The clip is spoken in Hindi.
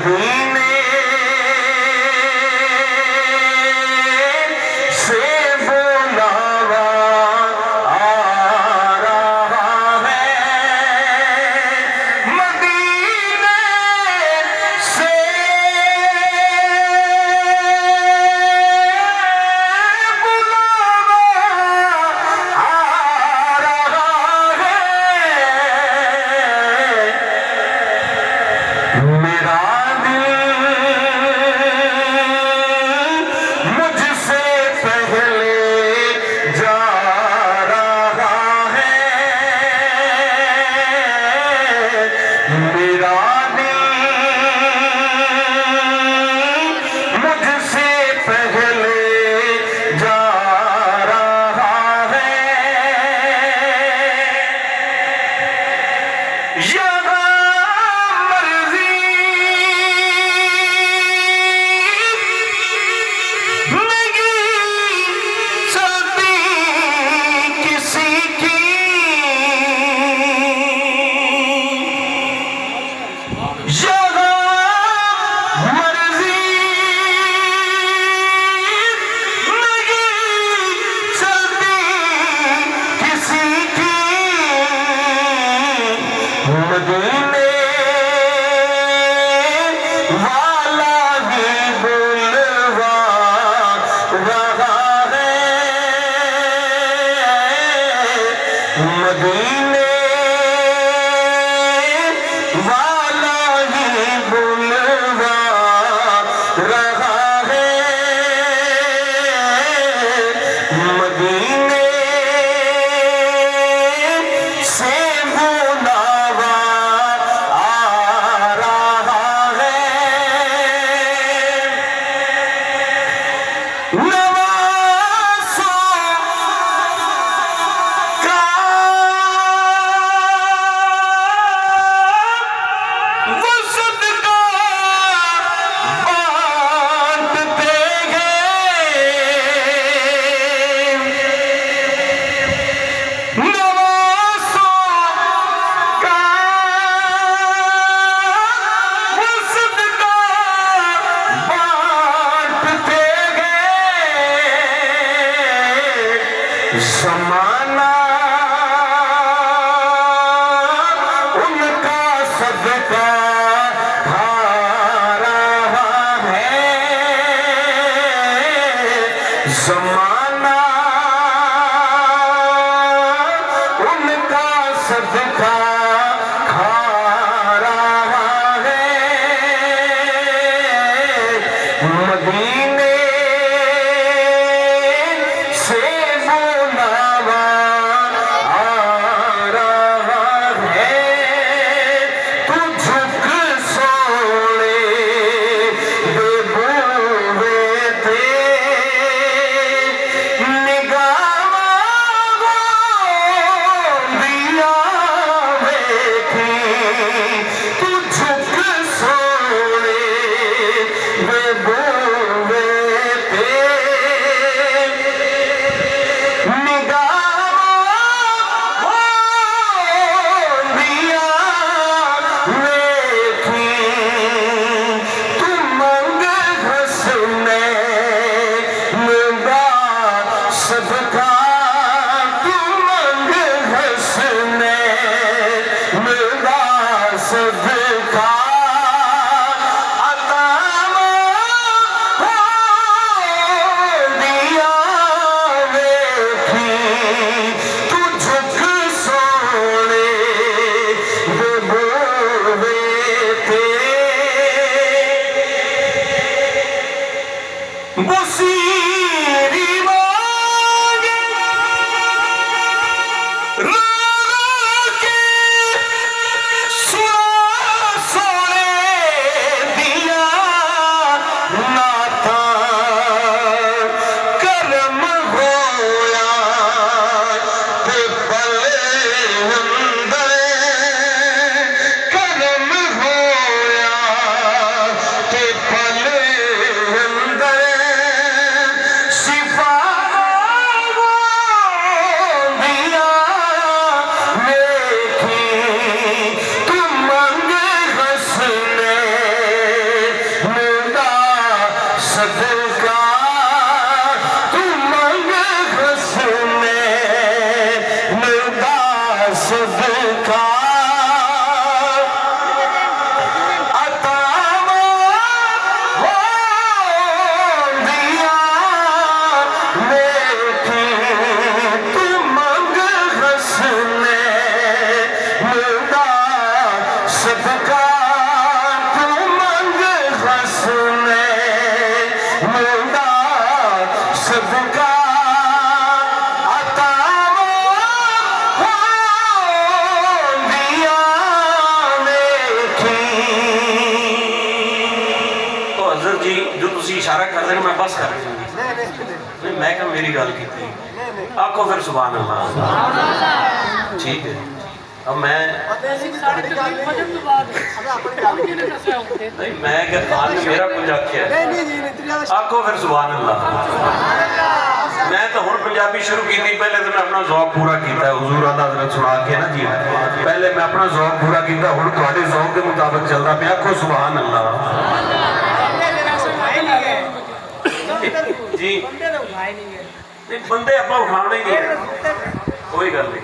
मदीने से बुलावा आ रहा है, मदीने से बुलावा आ रहा है। मेरा मुझसे पहले जा रहा है, मेरा मुझसे पहले जा रहा है। मदीने वाला ही बुलवा रहा है, मदीने वाला ही बुलवा रहा है, मदीने से बुलावा आ रहा है। नवासों का वो सदका बांटते हैं, नवासों का वो सदका बांटते हैं। ज़माना उनका सदका खा रहा है, ज़माना उनका सदका खा रहा है, मदीने से बुलावा आ रहा है। तू झुक सोने दे बुए थे, निगाहों दिया देखी, तू झुक सोने दे बुए थे, निगाहों दिया देखी, तू मंग हंसने मुदा सदका, तू मंग हंसने मुदा सदका अता हो दिया देखी, तू झुक सोने दे बुए थे, बुसीरी मांगे रो रो के सुना ਗੁੱਸਾ ਕਰ ਦੇਣਾ, ਮੈਂ ਬਸ ਕਰ ਨਹੀਂ, ਮੈਂ ਕਿਹਾ ਮੇਰੀ ਗੱਲ ਕੀਤੀ, ਆਖੋ ਫਿਰ ਸੁਭਾਨ ਅੱਲਾਹ। ਠੀਕ ਹੈ, अब मैं नहीं, मैं क्या खान ने मेरा कुछ आख्या, आखो फिर सुभान अल्लाह। मैं तो हुण पंजाबी शुरू की थी, पहले तो मैं अपना ज़ौक पूरा किया हुजूरां दा हज़रत सुना के ना जी, पहले मैं अपना ज़ौक पूरा किया, हुण तुहाडे ज़ौक के मुताबिक चलदा पिया, आखो सुभान अल्लाह जी। नहीं बंदे आपां उठाने ही नहीं, कोई गल नहीं।